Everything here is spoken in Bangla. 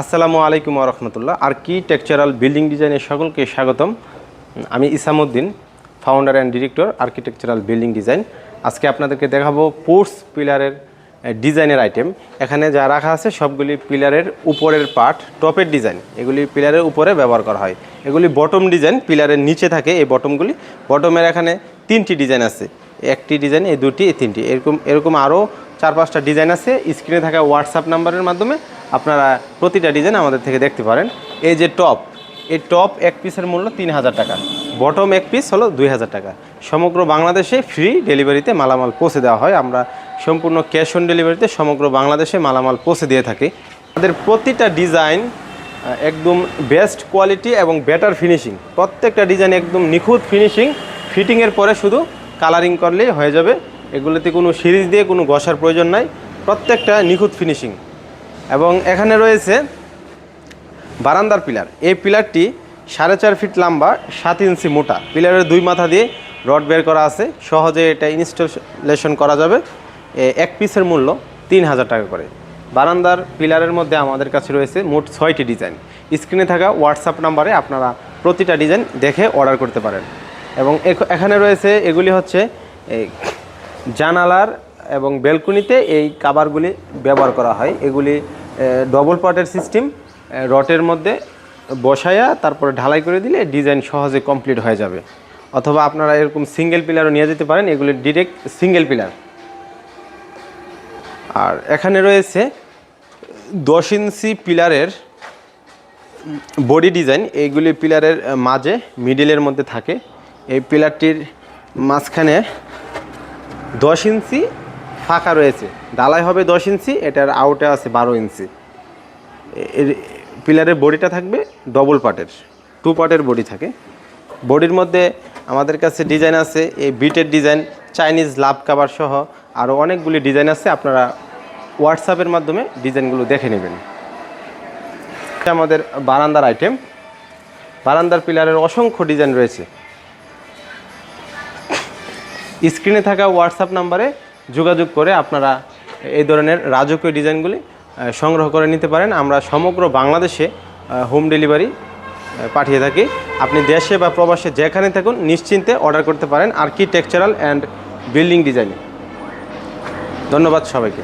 আসসালামু আলাইকুম ওয়া রাহমাতুল্লাহ। আর্কিটেকচারাল বিল্ডিং ডিজাইনের সকলকে স্বাগতম। আমি Isamuddin, founder and director architectural building design. আজকে আপনাদেরকে দেখাবো পোর্টস পিলারের ডিজাইনের আইটেম। এখানে যা রাখা আছে সবগুলি পিলারের উপরের পার্ট, টপের ডিজাইন। এগুলি পিলারের উপরে ব্যবহার করা হয়। এগুলি বটম ডিজাইন, পিলারের নিচে থাকে এই বটমগুলি। বটমের এখানে 3টি ডিজাইন আছে, একটি ডিজাইন, এই দুটি, এই 3টি, এরকম আরও 4-5টা ডিজাইন আছে। স্ক্রিনে থাকা হোয়াটসঅ্যাপ নাম্বারের মাধ্যমে আপনারা প্রতিটা ডিজাইন আমাদের থেকে দেখতে পারেন। এই যে টপ, এই টপ এক পিসের মূল্য 3000 টাকা, বটম এক পিস হলো 2000 টাকা। সমগ্র বাংলাদেশে ফ্রি ডেলিভারিতে মালামাল পৌঁছে দেওয়া হয়। আমরা সম্পূর্ণ ক্যাশ অন ডেলিভারিতে সমগ্র বাংলাদেশে মালামাল পৌঁছে দিয়ে থাকি। আমাদের প্রতিটা ডিজাইন একদম বেস্ট কোয়ালিটি এবং বেটার ফিনিশিং। প্রত্যেকটা ডিজাইন একদম নিখুঁত ফিনিশিং। ফিটিংয়ের পরে শুধু কালারিং করলেই হয়ে যাবে। এগুলোতে কোনো সিরিজ দিয়ে কোনো ঘষার প্রয়োজন নাই, প্রত্যেকটা নিখুঁত ফিনিশিং। এবং এখানে রয়েছে বারান্দার পিলার। এই পিলারটি 4.5 ফিট লম্বা, 7 ইঞ্চি মোটা। পিলারের 2 মাথা দিয়ে রড বের করা আছে, সহজে এটা ইনস্টলেশন করা যাবে। এক পিসের মূল্য 3000 টাকা করে। বারান্দার পিলারের মধ্যে আমাদের কাছে রয়েছে মোট 6টি ডিজাইন। স্ক্রিনে থাকা হোয়াটসঅ্যাপ নাম্বারে আপনারা প্রতিটা ডিজাইন দেখে অর্ডার করতে পারেন। এবং এখানে রয়েছে, এগুলি হচ্ছে জানালার এবং ব্যালকনিতে এই কাভারগুলি ব্যবহার করা হয়। এগুলি ডবল পার্টের সিস্টেম, রটের মধ্যে বসায়া তারপরে ঢালাই করে দিলে ডিজাইন সহজে কমপ্লিট হয়ে যাবে। অথবা আপনারা এরকম সিঙ্গেল পিলারও নিয়ে যেতে পারেন, এগুলি ডিরেক্ট সিঙ্গেল পিলার। আর এখানে রয়েছে 10 ইঞ্চি পিলারের বডি ডিজাইন। এইগুলি পিলারের মাঝে মিডিলের মধ্যে থাকে। এই পিলারটির মাঝখানে 10 ইঞ্চি ফাঁকা রয়েছে, ঢালাই হবে 10 ইঞ্চি, এটার আউটে আছে 12 ইঞ্চি। এর পিলারের বডিটা থাকবে ডবল পার্টের, 2 পার্টের বডি থাকে। বডির মধ্যে আমাদের কাছে ডিজাইন আছে, এই বিটের ডিজাইন, চাইনিজ লাভ কাভার সহ আরও অনেকগুলি ডিজাইন আছে। আপনারা হোয়াটসঅ্যাপের মাধ্যমে ডিজাইনগুলো দেখে নেবেন। এটা আমাদের বারান্দার আইটেম। বারান্দার পিলারের অসংখ্য ডিজাইন রয়েছে। স্ক্রিনে থাকা হোয়াটসঅ্যাপ নাম্বারে যোগাযোগ করে আপনারা এই ধরনের রাজকীয় ডিজাইনগুলি সংগ্রহ করে নিতে পারেন। আমরা সমগ্র বাংলাদেশে হোম ডেলিভারি পাঠিয়ে থাকি। আপনি দেশে বা প্রবাসে যেখানে থাকুন নিশ্চিন্তে অর্ডার করতে পারেন আর্কিটেকচারাল অ্যান্ড বিল্ডিং ডিজাইনে। ধন্যবাদ সবাইকে।